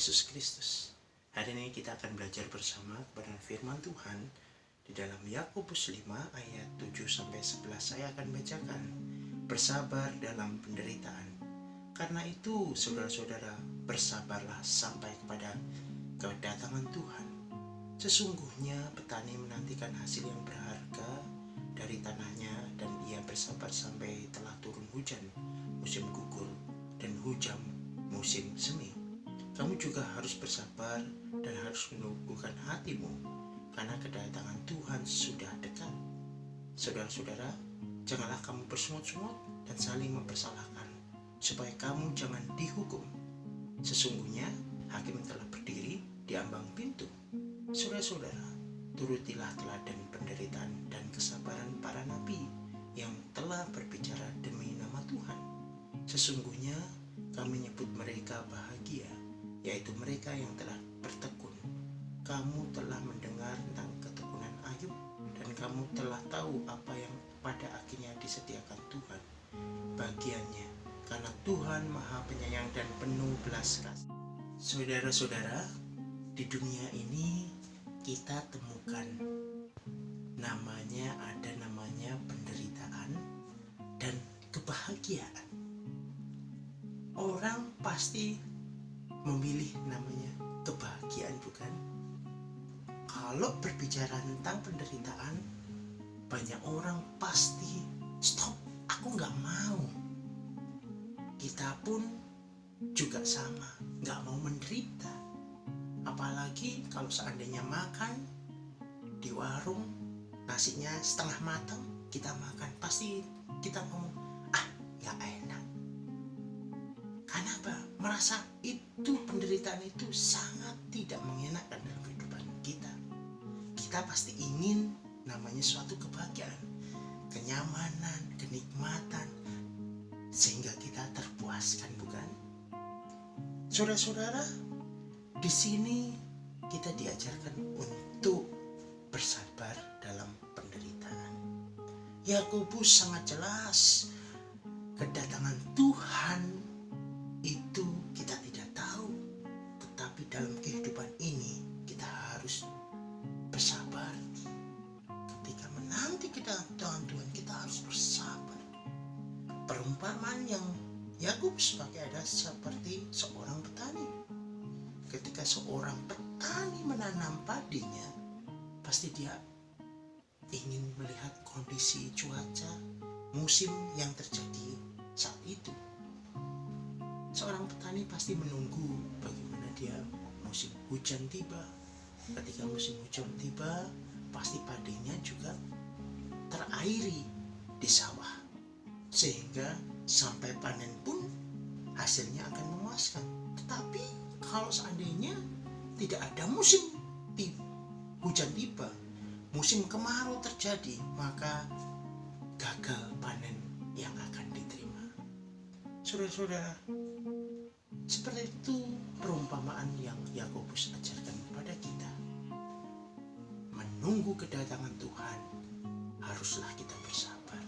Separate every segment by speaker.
Speaker 1: Yesus Kristus. Hari ini kita akan belajar bersama kepada firman Tuhan di dalam Yakobus 5 ayat 7-11. Saya akan bacakan. Bersabar dalam penderitaan. Karena itu, saudara-saudara, bersabarlah sampai kepada kedatangan Tuhan. Sesungguhnya petani menantikan hasil yang berharga dari tanahnya, dan ia bersabar sampai telah turun hujan musim gugur dan hujan musim semi. Kamu juga harus bersabar dan harus menumbuhkan hatimu, karena kedatangan Tuhan sudah dekat. Saudara-saudara, janganlah kamu bersungut-sungut dan saling mempersalahkan, supaya kamu jangan dihukum. Sesungguhnya hakim telah berdiri di ambang pintu. Saudara-saudara, turutilah teladan penderitaan dan kesabaran para nabi yang telah berbicara demi nama Tuhan. Sesungguhnya kami menyebut mereka bahagia, yaitu mereka yang telah bertekun. Kamu telah mendengar tentang ketekunan Ayub, dan kamu telah tahu apa yang pada akhirnya disediakan Tuhan bagiannya, karena Tuhan Maha Penyayang dan penuh belas kasih. Saudara-saudara, di dunia ini kita temukan ada namanya penderitaan dan kebahagiaan. Orang pasti memilih namanya kebahagiaan, bukan? Kalau berbicara tentang penderitaan, banyak orang pasti stop, aku nggak mau. Kita pun juga sama, nggak mau menderita. Apalagi kalau seandainya makan di warung, nasinya setengah matang, kita makan, pasti kita ngomong, nggak enak. Kenapa? Merasa itu penderitaan itu sangat tidak mengenakan dalam kehidupan kita. Kita pasti ingin namanya suatu kebahagiaan, kenyamanan, kenikmatan, sehingga kita terpuaskan, bukan? Saudara-saudara, di sini kita diajarkan untuk bersabar dalam penderitaan. Yakobus sangat jelas, kedatangan Tuhan itu kita tidak tahu, tetapi dalam kehidupan ini kita harus bersabar. Ketika menanti kedatangan Tuhan, kita harus bersabar. Perumpamaan yang Yakobus pakai adalah seperti seorang petani. Ketika seorang petani menanam padinya, pasti dia ingin melihat kondisi cuaca musim yang terjadi saat itu. Seorang petani pasti menunggu bagaimana dia musim hujan tiba. Ketika musim hujan tiba, pasti padinya juga terairi di sawah, sehingga sampai panen pun hasilnya akan memuaskan. Tetapi kalau seandainya tidak ada musim hujan tiba, musim kemarau terjadi, maka gagal panen yang akan diterima. Saudara-saudara, seperti itu perumpamaan yang Yakobus ajarkan kepada kita. Menunggu kedatangan Tuhan, haruslah kita bersabar.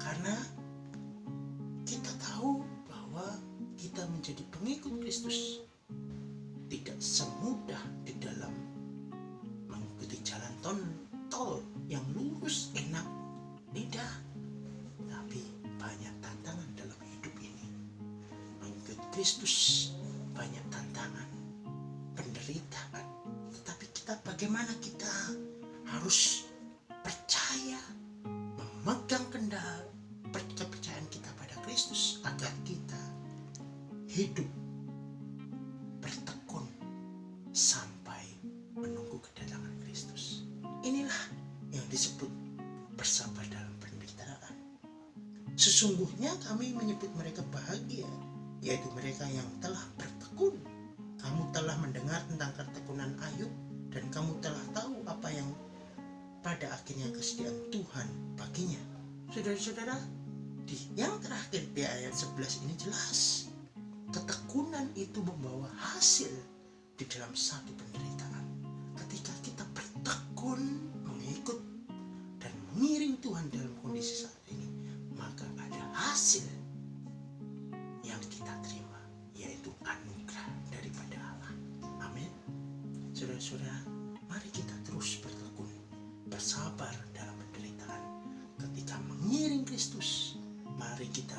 Speaker 1: Karena kita tahu bahwa kita menjadi pengikut Kristus tidak semudah di dalam mengikuti jalan tol yang lurus, enak, tidak. Tapi banyak tantangan dalam hidup ini. Mengikut Kristus banyak tantangan, penderitaan. Tetapi bagaimana kita harus percaya, memegang kepercayaan kita pada Kristus, agar kita hidup bertekun sampai menunggu kedatangan Kristus. Inilah yang disebut bersabar dalam penderitaan. Sesungguhnya kami menyebut mereka bahagia, yaitu mereka yang telah bertekun. Kamu telah mendengar tentang ketekunan Ayub, dan kamu telah tahu apa yang pada akhirnya kesediaan Tuhan baginya. Saudara-saudara, yang terakhir di ayat 11 ini jelas, ketekunan itu membawa hasil di dalam satu penderitaan. Ketika kita bertekun mengikut dan mengiring Tuhan dalam kondisi saat ini, maka ada hasil yang kita terima, yaitu anugerah daripada Allah. Saudara-saudara, mari kita terus bertekun, bersabar dalam penderitaan. Ketika mengiring Kristus, mari kita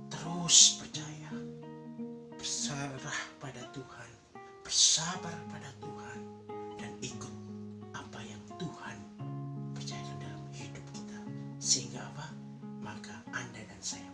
Speaker 1: terus percaya, berserah pada Tuhan, bersabar pada Tuhan, dan ikut apa yang Tuhan percayakan dalam hidup kita. Sehingga apa? Maka Anda dan saya